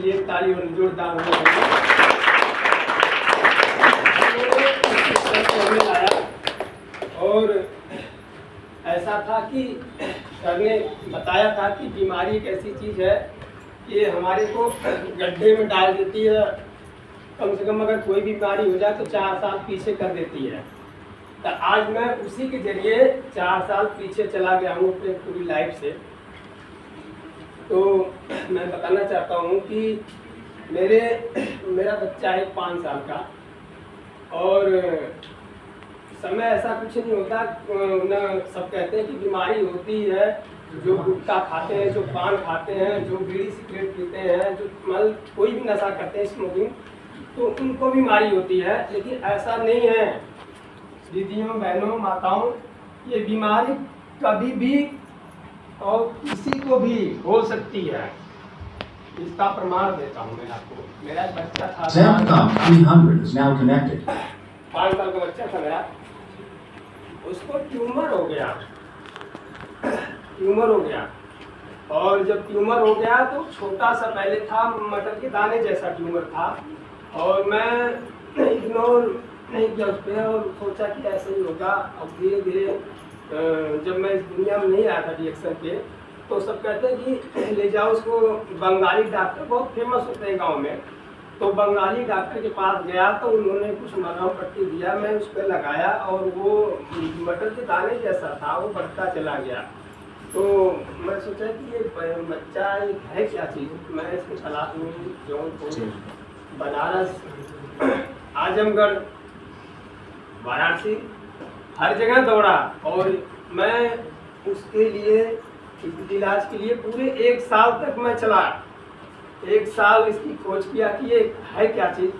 लिए ताली और जोरदार होनी चाहिए। और ऐसा था कि सर ने बताया था कि बीमारी एक ऐसी चीज़ है कि हमारे को गड्ढे में डाल देती है। कम से कम अगर कोई बीमारी हो जाए तो 4 साल पीछे कर देती है। तो आज मैं उसी के जरिए 4 साल पीछे चला गया हूँ अपने पूरी लाइफ से। तो मैं बताना चाहता हूँ कि मेरा बच्चा है 5 साल का, और समय ऐसा कुछ नहीं होता ना। सब कहते हैं कि बीमारी होती है, जो गुटखा खाते हैं, जो पान खाते हैं, जो बीड़ी सिगरेट पीते हैं, जो मतलब कोई भी नशा करते हैं, स्मोकिंग, तो उनको बीमारी होती है। लेकिन ऐसा नहीं है दीदियों, बहनों, माताओं, ये बीमारी कभी भी और किसी को भी हो सकती है। इसका प्रमाण देता हूँ मैं आपको। मेरा एक बच्चा था, 300 is now connected. 5 साल का बच्चा था मेरा, उसको ट्यूमर हो गया। और जब ट्यूमर हो गया तो छोटा सा पहले था, मटर के दाने जैसा ट्यूमर था, और मैं इग्नोर नहीं किया उस पर और सोचा कि ऐसे ही होगा। अब धीरे धीरे जब मैं इस दुनिया में नहीं आया था रिएक्शन के, तो सब कहते हैं कि ले जाओ उसको, बंगाली डॉक्टर बहुत फेमस होते हैं गांव में। तो बंगाली डॉक्टर के पास गया तो उन्होंने कुछ मरहम पट्टी दिया, मैं उस पर लगाया और वो मटर के दाने जैसा था, वो बढ़ता चला गया। तो मैं सोचा कि ये बच्चा है क्या चीज़। मैं इसको तलाश में जौनपुर, बनारस, आजमगढ़, वाराणसी, हर जगह दौड़ा, और मैं उसके लिए इलाज के लिए पूरे 1 साल तक मैं चला। 1 साल इसकी खोज किया कि ये है क्या चीज़,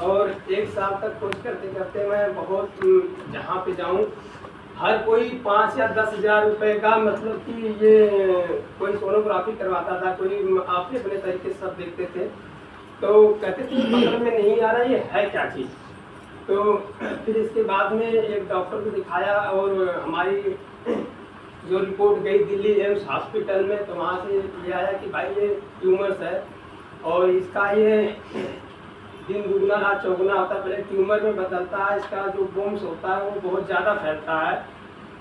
और 1 साल तक खोज करते करते मैं बहुत जहाँ पे जाऊँ, हर कोई 5 या 10 हज़ार रुपये का, मतलब कि ये कोई सोनोग्राफी करवाता था, कोई अपने अपने तरीके से सब देखते थे। तो कहते थे पकड़ में नहीं आ रहा, ये है क्या चीज़। तो फिर इसके बाद में एक डॉक्टर को दिखाया, और हमारी जो रिपोर्ट गई दिल्ली एम्स हॉस्पिटल में, तो वहाँ से ये आया कि भाई ये ट्यूमर्स है, और इसका ये दिन दुगना रात चौगुना होता है। पहले ट्यूमर में बदलता है, इसका जो बोम्स होता है वो बहुत ज़्यादा फैलता है,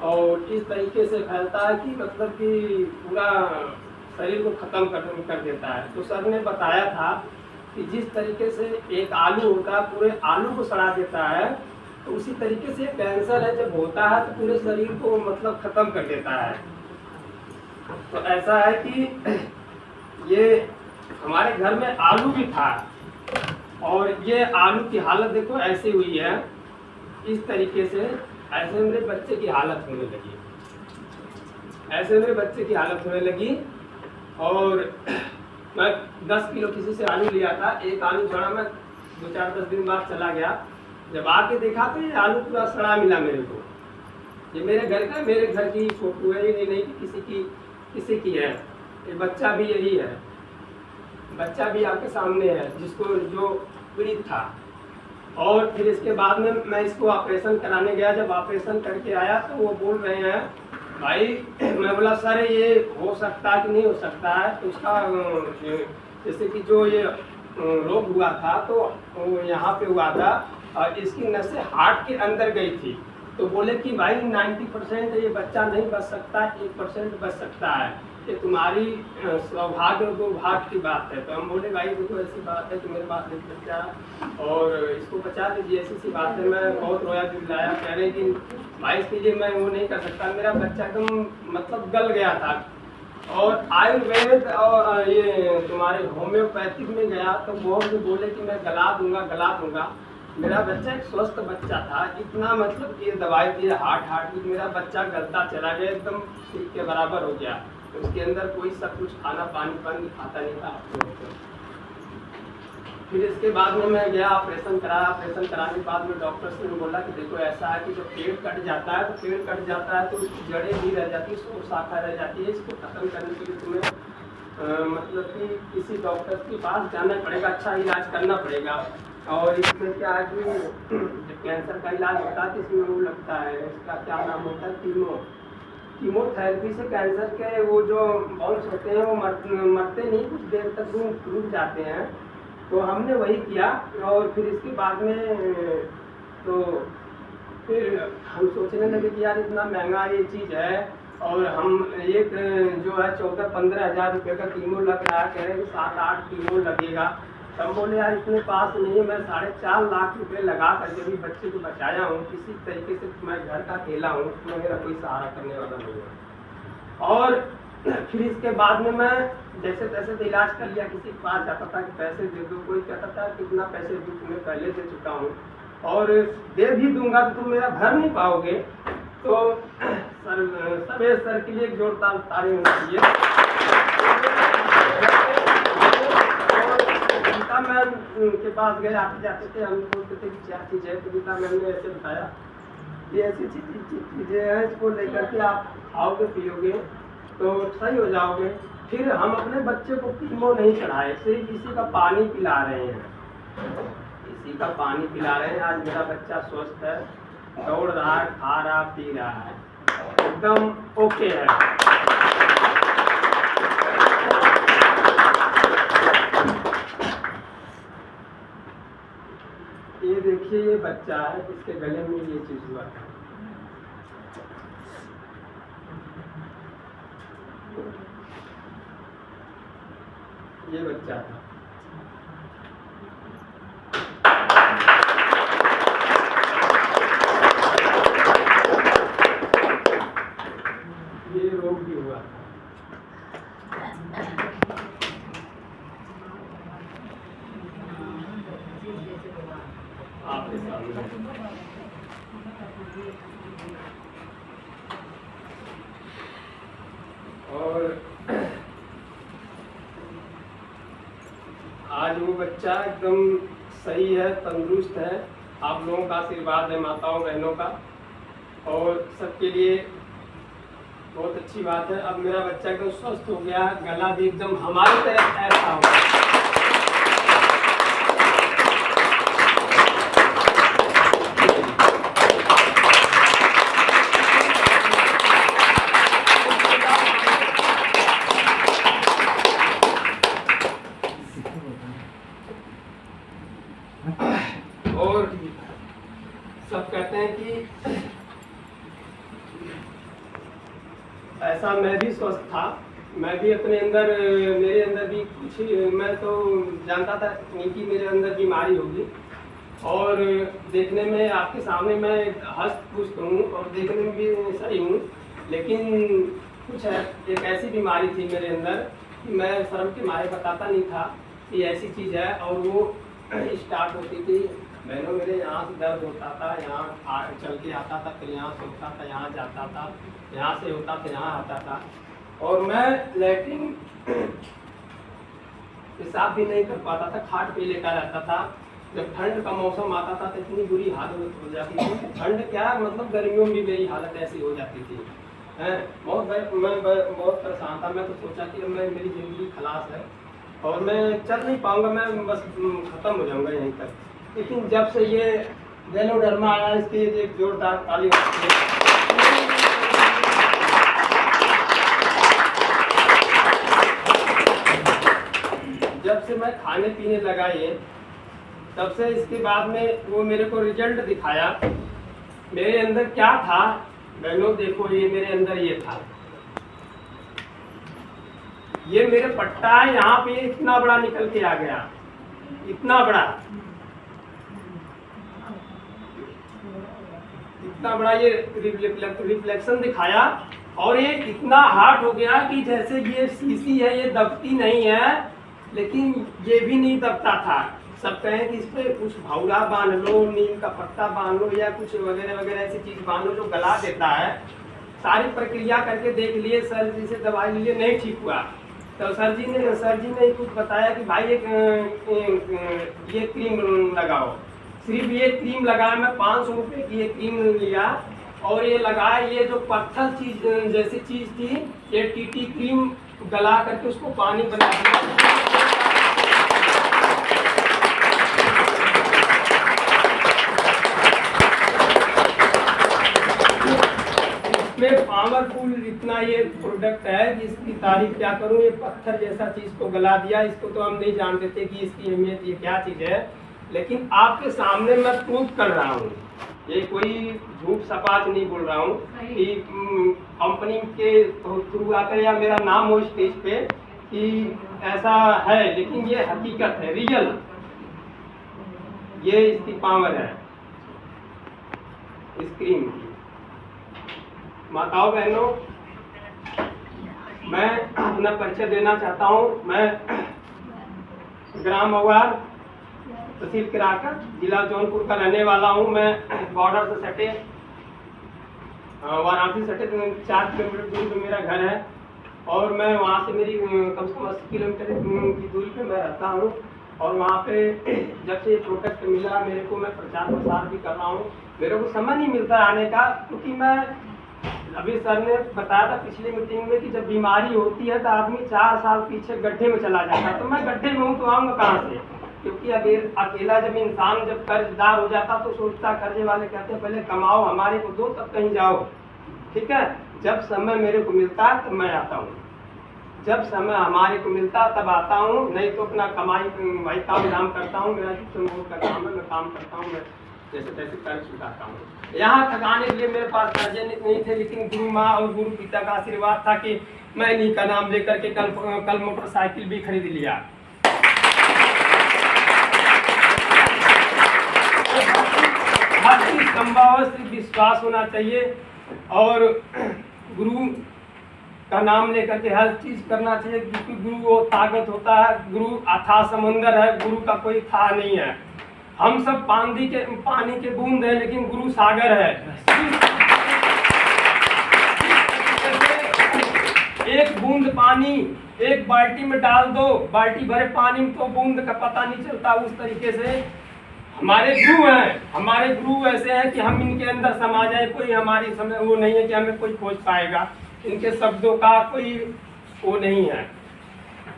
और इस तरीके से फैलता है कि मतलब कि पूरा शरीर को ख़त्म कर देता है। तो सर ने बताया था कि जिस तरीके से एक आलू होता है पूरे आलू को सड़ा देता है, तो उसी तरीके से कैंसर है, जब होता है तो पूरे शरीर को मतलब ख़त्म कर देता है। तो ऐसा है कि ये हमारे घर में आलू भी था, और ये आलू की हालत देखो ऐसी हुई है, इस तरीके से ऐसे मेरे बच्चे की हालत होने लगी, और मैं 10 किलो किसी से आलू लिया था, एक आलू सड़ा, मैं 2-4-10 दिन बाद चला गया। जब आके देखा तो ये आलू पूरा सड़ा मिला मेरे को। ये मेरे घर की फोटो है, ये नहीं कि किसी की है। ये बच्चा भी यही है, बच्चा भी आपके सामने है जिसको जो पीड़ित था। और फिर इसके बाद में मैं इसको ऑपरेशन कराने गया। जब ऑपरेशन करके आया तो वो बोल रहे हैं भाई, मैं बोला सर ये हो सकता है कि नहीं हो सकता है। तो उसका जैसे कि जो ये रोग हुआ था तो वो यहाँ पे हुआ था, और इसकी नसें हार्ट के अंदर गई थी। तो बोले कि भाई 90% ये बच्चा नहीं बच सकता, 1% बच सकता है, ये तुम्हारी सौभाग्य और दुर्भाग्य की बात है। तो हम बोले भाई देखो ऐसी बात है कि मेरे पास एक बच्चा, और इसको बचा दीजिए, ऐसी सी बात है। मैं बहुत रोया दिलाया, कह रहे कि भाई इसके लिए मैं वो नहीं कर सकता। मेरा बच्चा एकदम मतलब गल गया था। और आयुर्वेद और ये तुम्हारे होम्योपैथिक में गया तो वो बोले कि मैं गला दूंगा। मेरा बच्चा एक स्वस्थ बच्चा था, इतना मतलब ये दवाई दिए हार्ट की, मेरा बच्चा गलता चला गया, एकदम ठीक के बराबर हो गया। उसके अंदर कोई सब कुछ खाना पानी खाता नहीं था। फिर इसके बाद में मैं गया, ऑपरेशन कराने के बाद में डॉक्टर से बोला कि देखो ऐसा है कि जब पेड़ कट जाता है तो उसकी जड़ें भी रह जाती है, सो शाखा रह जाती है। इसको खत्म करने के लिए तुम्हें मतलब कि किसी डॉक्टर के पास जाना पड़ेगा, अच्छा इलाज करना पड़ेगा। और इसमें क्या है कि जब कैंसर का इलाज होता है तो इसमें वो लगता है, इसका क्या नाम होता है, कीमो। कीमोथेरेपी से कैंसर के वो जो बाउंस होते हैं वो मरते नहीं, कुछ देर तक रुक जाते हैं। तो हमने वही किया और फिर इसके बाद में तो फिर हम सोचने लगे कि यार इतना महंगा ये चीज़ है और हम एक जो है 14-15 हज़ार रुपये का कीमो लग रहा है, कह रहे हैं कि 7-8 कीमो लगेगा। तब बोले यार इतने पास नहीं है, मैं 4.5 लाख रुपए लगा करके भी बच्चे को बचाया हूँ, किसी तरीके से मैं घर का अकेला हूँ, मेरा कोई सहारा करने वाला नहीं है। और फिर इसके बाद में मैं जैसे तैसे तो इलाज कर लिया, किसी के पास जाता था कि पैसे दे दो, कोई कहता था कितना पैसे दूँ, तुम्हें पहले दे चुका हूँ और दे भी दूंगा तो तुम मेरा भर नहीं पाओगे। तो सर के लिए एक जोरदार ताली होनी चाहिए। गीता मैम के पास गए, आते जाते थे, हम बोलते थे कि क्या चीज़ है, तो गीता मैम ने ऐसे बताया कि ऐसी चीज़ें हैं, इसको लेकर के आप खाओगे पियोगे तो सही हो जाओगे। फिर हम अपने बच्चे को कीमो नहीं चढ़ाए, सिर्फ इसी का पानी पिला रहे हैं, इसी का पानी पिला रहे हैं। आज मेरा बच्चा स्वस्थ है, दौड़ रहा है, खा रहा, पी रहा है, एकदम ओके है। ये देखिए ये बच्चा है, इसके गले में ये चीज हुआ था। ये बच्चा था। ये रोग भी हुआ था। आपके सामने और आज वो बच्चा एकदम सही है, तंदुरुस्त है। आप लोगों का आशीर्वाद है, माताओं बहनों का, और सबके लिए बहुत अच्छी बात है। अब मेरा बच्चा एकदम स्वस्थ हो गया, गला भी एकदम हमारी तरह ऐसा हो गया। और सब कहते हैं कि ऐसा मैं भी स्वस्थ था, मैं भी अपने अंदर, मेरे अंदर भी कुछ, मैं तो जानता था कि मेरे अंदर बीमारी होगी, और देखने में आपके सामने मैं हस्त पुष्ट हूँ और देखने में भी सही हूँ, लेकिन कुछ है, एक ऐसी बीमारी थी मेरे अंदर कि मैं शर्म के मारे बताता नहीं था कि ऐसी चीज़ है। और वो स्टार्ट होती थी, बहनों मेरे यहाँ से दर्द होता था, यहाँ चल के आता था, फिर यहाँ से होता था, यहाँ जाता था, यहाँ से होता था, यहाँ आता था, और मैं लैट्रिन पेशाब भी नहीं कर पाता था, खाट पे लेटा रहता था। जब ठंड का मौसम आता था तो इतनी बुरी हालत हो जाती थी, ठंड क्या मतलब गर्मियों में भी मेरी हालत ऐसी हो जाती थी। मैं बहुत परेशान था। मैं तो सोचा कि अब मेरी ज़िंदगी खलास है और मैं चल नहीं पाऊँगा, मैं बस ख़त्म हो जाऊँगा यहीं तक। लेकिन जब से ये जेलोडर्मा आया, इसकी एक जोरदार ताली होती है। जब से मैं खाने पीने लगा ये, तब से इसके बाद में वो मेरे को रिजल्ट दिखाया। मेरे अंदर क्या था बहनों, देखो ये मेरे अंदर ये था, ये मेरे पट्टा है, यहाँ पे इतना बड़ा निकल के आ गया, इतना बड़ा, इतना बड़ा ये रिफ्लेक्शन दिखाया, और ये इतना हार्ड हो गया कि जैसे ये शीशी है, ये दबती नहीं है, लेकिन ये भी नहीं दबता था। सब कहें कि इस पर कुछ भावड़ा बांध लो, नीम का पत्ता बांध लो, या कुछ वगैरह वगैरह ऐसी चीज़ बांध लो जो गला देता है। सारी प्रक्रिया करके देख लिए, सर जी से दवाई लिए, नहीं ठीक हुआ। तो सर जी ने कुछ बताया कि भाई ये क्रीम लगाओ। सिर्फ ये क्रीम लगाया, मैं 500 रुपये की ये क्रीम लिया और ये लगाया। ये जो पत्थर चीज जैसी चीज़ थी, ये टीटी क्रीम गला करके उसको पानी बना दिया। इसमें पावरफुल इतना ये प्रोडक्ट है जिसकी तारीफ क्या करूं। ये पत्थर जैसा चीज को गला दिया, इसको तो हम नहीं जानते थे कि इसकी अहमियत ये क्या चीज है, लेकिन आपके सामने मैं प्रूव कर रहा हूँ। ये कोई झूठ सपाट नहीं बोल रहा हूँ कि कंपनी के थ्रू आकर या मेरा नाम हो स्टेज पे कि ऐसा है, लेकिन ये हकीकत है, रियल। ये इसकी पावर है इस क्रीम की। माताओं बहनों, मैं अपना परिचय देना चाहता हूँ। मैं ग्राम अवार, तहसील किराकर, जिला जौनपुर का रहने वाला हूँ। मैं बॉर्डर से सटे वाराणसी सटे 4 किलोमीटर दूर पे मेरा घर है और मैं वहाँ से मेरी कम से कम 80 किलोमीटर की दूरी पे मैं रहता हूँ। और वहाँ पे जब से ये प्रोडक्ट मिला मेरे को, मैं प्रचार प्रसार भी कर रहा हूँ। मेरे को समय नहीं मिलता आने का, क्योंकि मैं अभी सर ने बताया था पिछली मीटिंग में कि जब बीमारी होती है तो आदमी 4 साल पीछे गड्ढे में चला जाता है। तो मैं गड्ढे में हूँ तो आऊँगा कहाँ से, क्योंकि अकेला जब इंसान जब कर्जदार हो जाता तो सोचता, कर्जे वाले कहते हैं पहले कमाओ, हमारे को दो तब कहीं जाओ। ठीक है, जब समय मेरे को मिलता है तब मैं आता हूँ, जब समय हमारे को मिलता तब आता हूँ, नहीं तो अपना कमाई भाई काम धाम करता हूँ। मेरा जिप्सम बोर्ड का काम है, मैं काम करता हूँ, मैं जैसे तैसे कर चुकाता हूँ। यहाँ थकाने के लिए मेरे पास कर्जे नहीं थे, लेकिन गुरु माँ और गुरु पिता का आशीर्वाद था कि मैं इन्हीं का नाम लेकर के कल मोटरसाइकिल भी खरीद लिया। हर चीज संभव है, सिर्फ विश्वास होना चाहिए और गुरु का नाम लेकर के हर चीज करना चाहिए, क्योंकि गुरु वो ताकत होता है। गुरु अथाह समुंदर है, गुरु का कोई था नहीं है। हम सब पानी के बूंद है, लेकिन गुरु सागर है। एक बूंद पानी एक बाल्टी में डाल दो, बाल्टी भरे पानी में तो बूंद का पता नहीं चलता। उस तरीके से हमारे गुरु हैं, हमारे गुरु ऐसे हैं कि हम इनके अंदर समा जाए, कोई हमारी समय वो नहीं है कि हमें कोई खोज पाएगा। इनके शब्दों का कोई वो नहीं है,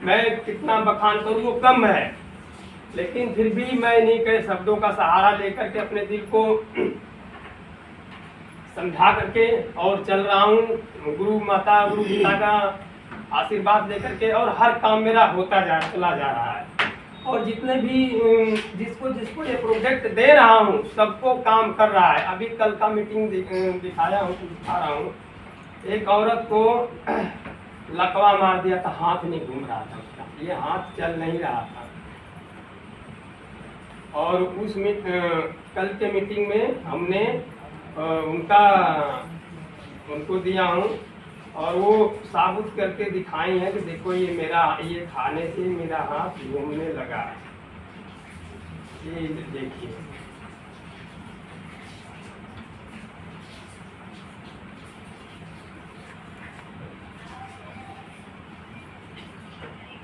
मैं कितना बखान करूँ वो कम है, लेकिन फिर भी मैं इन्हीं के शब्दों का सहारा लेकर के अपने दिल को समझा करके और चल रहा हूँ। गुरु माता गुरु पिता का आशीर्वाद लेकर के, और हर काम मेरा चला जा रहा है। और जितने भी जिसको ये प्रोडक्ट दे रहा हूँ सबको काम कर रहा है। अभी कल का मीटिंग दिखाया हूँ, दिखा रहा हूँ। एक औरत को लकवा मार दिया था, हाथ नहीं घूम रहा था उसका, ये हाथ चल नहीं रहा था। और उस कल के मीटिंग में हमने उनको दिया हूँ और वो साबुत करके दिखाई है कि देखो ये खाने से मेरा हाथ घूमने लगा है, ये देखिए।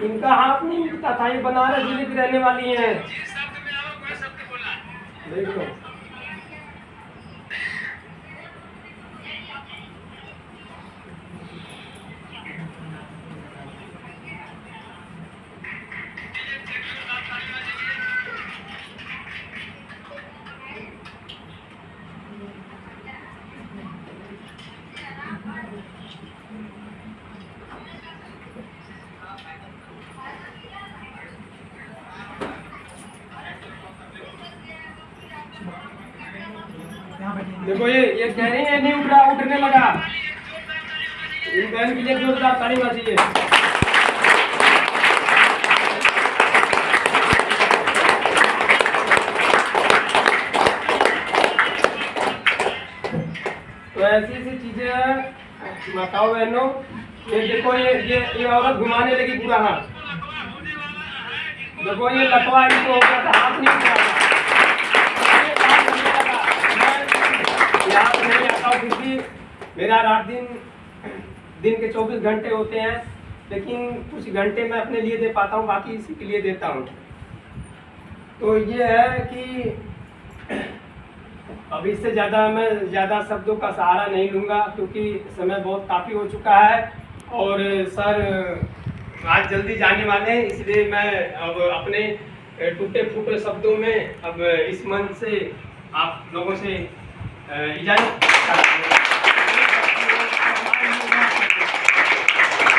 इनका हाथ नहीं मिलता था, ये बनारस जिले की रहने वाली है। देखो देखो ये कह रही है नहीं उठने लगा। इन बहन के लिए जोरदार ताली बजाइए। तो ऐसी चीजें हैं माताओं बहनों। ये देखो ये औरत घुमाने लगी पूरा हाथ। देखो ये लकवा इनको हो गया था, हाथ नहीं उठा रहा। नहीं आता हूँ क्योंकि मेरा रात दिन के 24 घंटे होते हैं, लेकिन कुछ घंटे मैं अपने लिए दे पाता हूँ, बाकी इसी के लिए देता हूँ। तो ये है कि अब इससे मैं ज़्यादा शब्दों का सहारा नहीं लूँगा, क्योंकि समय बहुत काफ़ी हो चुका है और सर आज जल्दी जाने वाले हैं। इसलिए मैं अब अपने टूटे फूटे शब्दों में अब इस मंच से आप लोगों से इजाज़त चाहता हूँ।